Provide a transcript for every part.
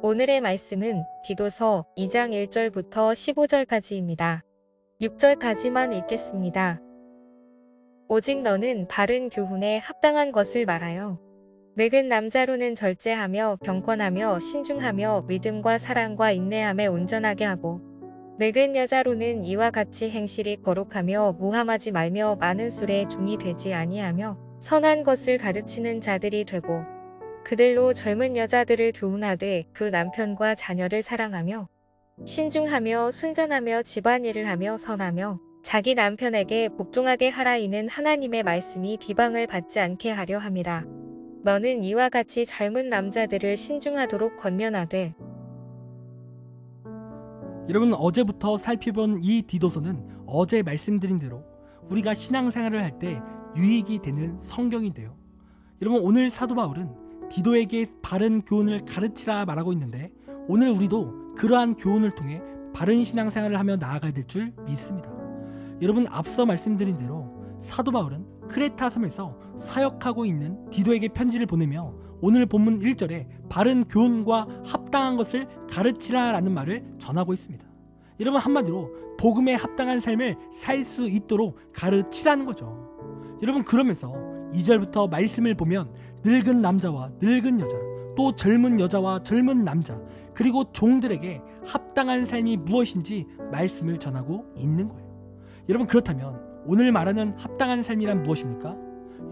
오늘의 말씀은 디도서 2장 1절부터 15절까지입니다. 6절까지만 읽겠습니다. 오직 너는 바른 교훈에 합당한 것을 말하여 늙은 남자로는 절제하며 경건하며 신중하며 믿음과 사랑과 인내함에 온전하게 하고 늙은 여자로는 이와 같이 행실이 거룩하며 무함하지 말며 많은 술에 종이 되지 아니하며 선한 것을 가르치는 자들이 되고 그들로 젊은 여자들을 교훈하되 그 남편과 자녀를 사랑하며 신중하며 순전하며 집안일을 하며 선하며 자기 남편에게 복종하게 하라. 이는 하나님의 말씀이 비방을 받지 않게 하려 함이라. 너는 이와 같이 젊은 남자들을 신중하도록 권면하되. 여러분, 어제부터 살펴본 이 디도서는 어제 말씀드린 대로 우리가 신앙생활을 할 때 유익이 되는 성경인데요. 여러분, 오늘 사도 바울은 디도에게 바른 교훈을 가르치라 말하고 있는데, 오늘 우리도 그러한 교훈을 통해 바른 신앙생활을 하며 나아가야 될 줄 믿습니다. 여러분, 앞서 말씀드린 대로 사도 바울은 크레타 섬에서 사역하고 있는 디도에게 편지를 보내며 오늘 본문 1절에 바른 교훈과 합당한 것을 가르치라 라는 말을 전하고 있습니다. 여러분, 한마디로 복음에 합당한 삶을 살 수 있도록 가르치라는 거죠. 여러분, 그러면서 2절부터 말씀을 보면 늙은 남자와 늙은 여자, 또 젊은 여자와 젊은 남자, 그리고 종들에게 합당한 삶이 무엇인지 말씀을 전하고 있는 거예요. 여러분, 그렇다면 오늘 말하는 합당한 삶이란 무엇입니까?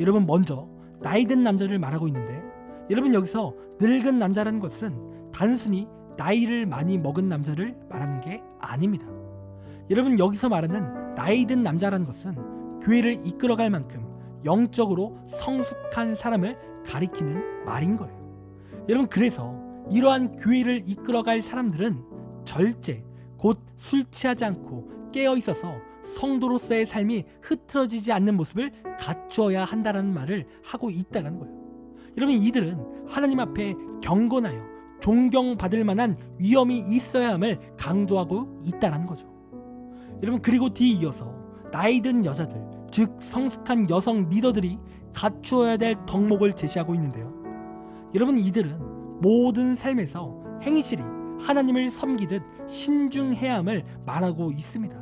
여러분, 먼저 나이든 남자를 말하고 있는데, 여러분, 여기서 늙은 남자라는 것은 단순히 나이를 많이 먹은 남자를 말하는 게 아닙니다. 여러분, 여기서 말하는 나이든 남자라는 것은 교회를 이끌어갈 만큼 영적으로 성숙한 사람을 가리키는 말인 거예요. 여러분, 그래서 이러한 교회를 이끌어갈 사람들은 절제, 곧 술 취하지 않고 깨어 있어서 성도로서의 삶이 흐트러지지 않는 모습을 갖추어야 한다는 말을 하고 있다는 거예요. 여러분, 이들은 하나님 앞에 경건하여 존경받을 만한 위엄이 있어야 함을 강조하고 있다는 거죠. 여러분, 그리고 뒤이어서 나이든 여자들, 즉 성숙한 여성 리더들이 갖추어야 될 덕목을 제시하고 있는데요. 여러분, 이들은 모든 삶에서 행실이 하나님을 섬기듯 신중해야 함을 말하고 있습니다.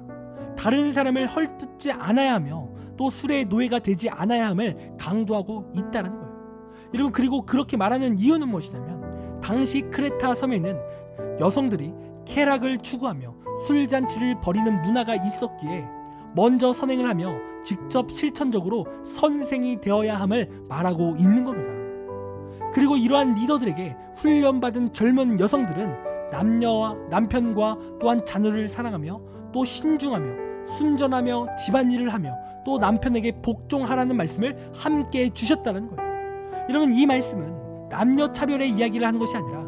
다른 사람을 헐뜯지 않아야 하며 또 술의 노예가 되지 않아야 함을 강조하고 있다는 거예요. 여러분, 그리고 그렇게 말하는 이유는 무엇이냐면, 당시 크레타 섬에는 여성들이 쾌락을 추구하며 술잔치를 벌이는 문화가 있었기에 먼저 선행을 하며 직접 실천적으로 선생이 되어야 함을 말하고 있는 겁니다. 그리고 이러한 리더들에게 훈련받은 젊은 여성들은 남편과 또한 자녀를 사랑하며 또 신중하며 순전하며 집안일을 하며 또 남편에게 복종하라는 말씀을 함께 주셨다는 거예요. 여러분, 이 말씀은 남녀 차별의 이야기를 하는 것이 아니라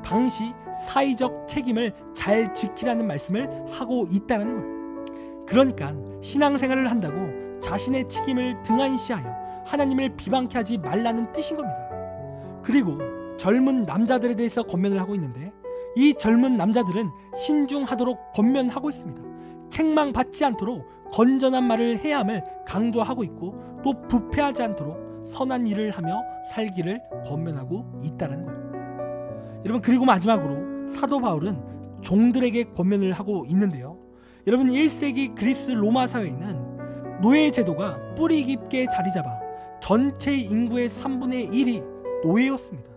당시 사회적 책임을 잘 지키라는 말씀을 하고 있다는 거예요. 그러니까 신앙생활을 한다고 자신의 책임을 등한시하여 하나님을 비방케 하지 말라는 뜻인 겁니다. 그리고 젊은 남자들에 대해서 권면을 하고 있는데, 이 젊은 남자들은 신중하도록 권면하고 있습니다. 책망받지 않도록 건전한 말을 해야 함을 강조하고 있고, 또 부패하지 않도록 선한 일을 하며 살기를 권면하고 있다는 거예요. 여러분, 그리고 마지막으로 사도 바울은 종들에게 권면을 하고 있는데요. 여러분, 1세기 그리스 로마 사회에는 노예 제도가 뿌리 깊게 자리 잡아 전체 인구의 3분의 1이 노예였습니다.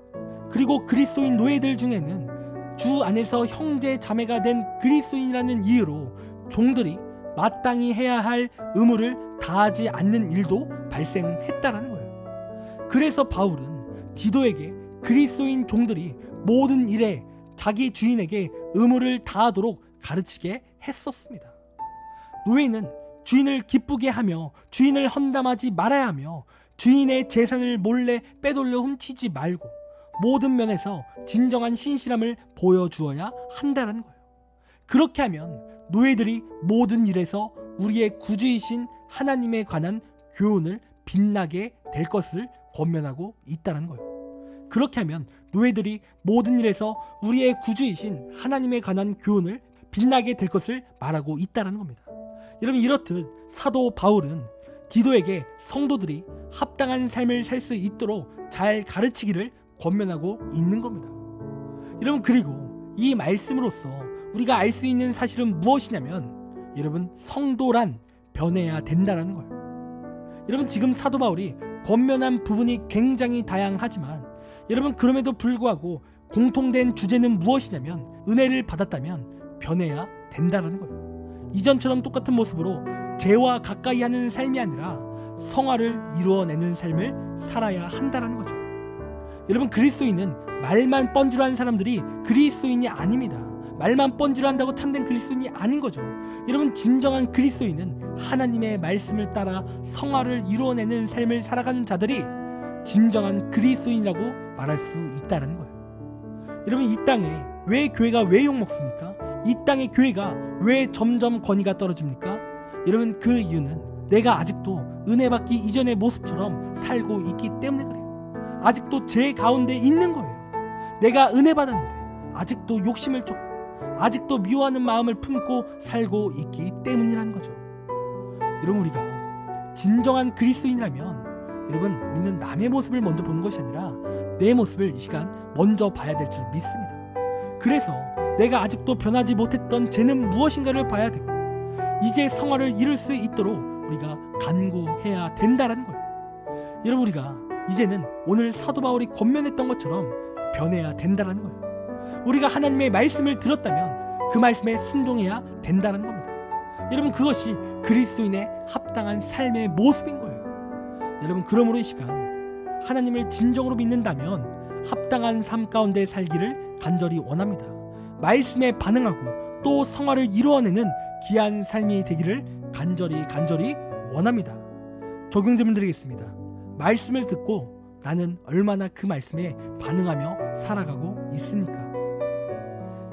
그리고 그리스도인 노예들 중에는 주 안에서 형제 자매가 된 그리스도인이라는 이유로 종들이 마땅히 해야 할 의무를 다하지 않는 일도 발생했다는 거예요. 그래서 바울은 디도에게 그리스도인 종들이 모든 일에 자기 주인에게 의무를 다하도록 가르치게 했었습니다. 노예는 주인을 기쁘게 하며 주인을 험담하지 말아야 하며 주인의 재산을 몰래 빼돌려 훔치지 말고 모든 면에서 진정한 신실함을 보여주어야 한다는 거예요. 그렇게 하면 노예들이 모든 일에서 우리의 구주이신 하나님에 관한 교훈을 빛나게 될 것을 권면하고 있다는 거예요. 그렇게 하면 노예들이 모든 일에서 우리의 구주이신 하나님에 관한 교훈을 빛나게 될 것을 말하고 있다는 겁니다. 여러분, 이렇듯 사도 바울은 디도에게 성도들이 합당한 삶을 살 수 있도록 잘 가르치기를 권면하고 있는 겁니다. 여러분, 그리고 이 말씀으로써 우리가 알 수 있는 사실은 무엇이냐면, 여러분, 성도란 변해야 된다라는 거예요. 여러분, 지금 사도 바울이 권면한 부분이 굉장히 다양하지만, 여러분, 그럼에도 불구하고 공통된 주제는 무엇이냐면, 은혜를 받았다면 변해야 된다라는 거예요. 이전처럼 똑같은 모습으로 죄와 가까이 하는 삶이 아니라 성화를 이루어내는 삶을 살아야 한다라는 거죠. 여러분, 그리스도인은 말만 뻔질하는 사람들이 그리스도인이 아닙니다. 말만 뻔질한다고 참된 그리스도인이 아닌 거죠. 여러분, 진정한 그리스도인은 하나님의 말씀을 따라 성화를 이루어내는 삶을 살아가는 자들이 진정한 그리스도인이라고 말할 수 있다는 거예요. 여러분, 이 땅에 왜 교회가 왜 욕먹습니까? 이 땅의 교회가 왜 점점 권위가 떨어집니까? 여러분, 그 이유는 내가 아직도 은혜 받기 이전의 모습처럼 살고 있기 때문에 그래요. 아직도 죄 가운데 있는 거예요. 내가 은혜 받았는데 아직도 욕심을 쫓고 아직도 미워하는 마음을 품고 살고 있기 때문이라는 거죠. 여러분, 우리가 진정한 그리스도인이라면, 여러분, 우리는 남의 모습을 먼저 보는 것이 아니라 내 모습을 이 시간 먼저 봐야 될 줄 믿습니다. 그래서 내가 아직도 변하지 못했던 죄는 무엇인가를 봐야 되고, 이제 성화를 이룰 수 있도록 우리가 간구해야 된다는 거예요. 여러분, 우리가 이제는 오늘 사도 바울이 권면했던 것처럼 변해야 된다는 거예요. 우리가 하나님의 말씀을 들었다면 그 말씀에 순종해야 된다는 겁니다. 여러분, 그것이 그리스도인의 합당한 삶의 모습인 거예요. 여러분, 그러므로 이 시간 하나님을 진정으로 믿는다면 합당한 삶 가운데 살기를 간절히 원합니다. 말씀에 반응하고 또 성화를 이루어내는 귀한 삶이 되기를 간절히 원합니다. 적용 질문 드리겠습니다. 말씀을 듣고 나는 얼마나 그 말씀에 반응하며 살아가고 있습니까?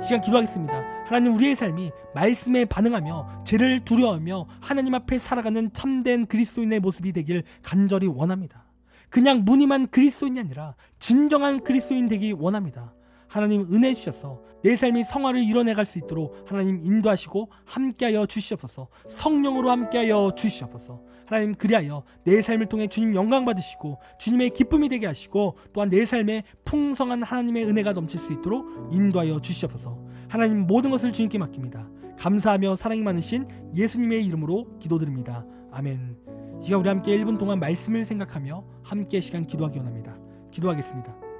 시간 기도하겠습니다. 하나님, 우리의 삶이 말씀에 반응하며 죄를 두려워하며 하나님 앞에 살아가는 참된 그리스도인의 모습이 되길 간절히 원합니다. 그냥 무늬만 그리스도인이 아니라 진정한 그리스도인 되기 원합니다. 하나님, 은혜 주셔서 내 삶이 성화를 이뤄내갈 수 있도록 하나님 인도하시고 함께하여 주시옵소서. 성령으로 함께하여 주시옵소서. 하나님, 그리하여 내 삶을 통해 주님 영광 받으시고 주님의 기쁨이 되게 하시고 또한 내 삶에 풍성한 하나님의 은혜가 넘칠 수 있도록 인도하여 주시옵소서. 하나님, 모든 것을 주님께 맡깁니다. 감사하며 사랑이 많으신 예수님의 이름으로 기도드립니다. 아멘. 이 시간 우리 함께 1분 동안 말씀을 생각하며 함께 시간 기도하기 원합니다. 기도하겠습니다.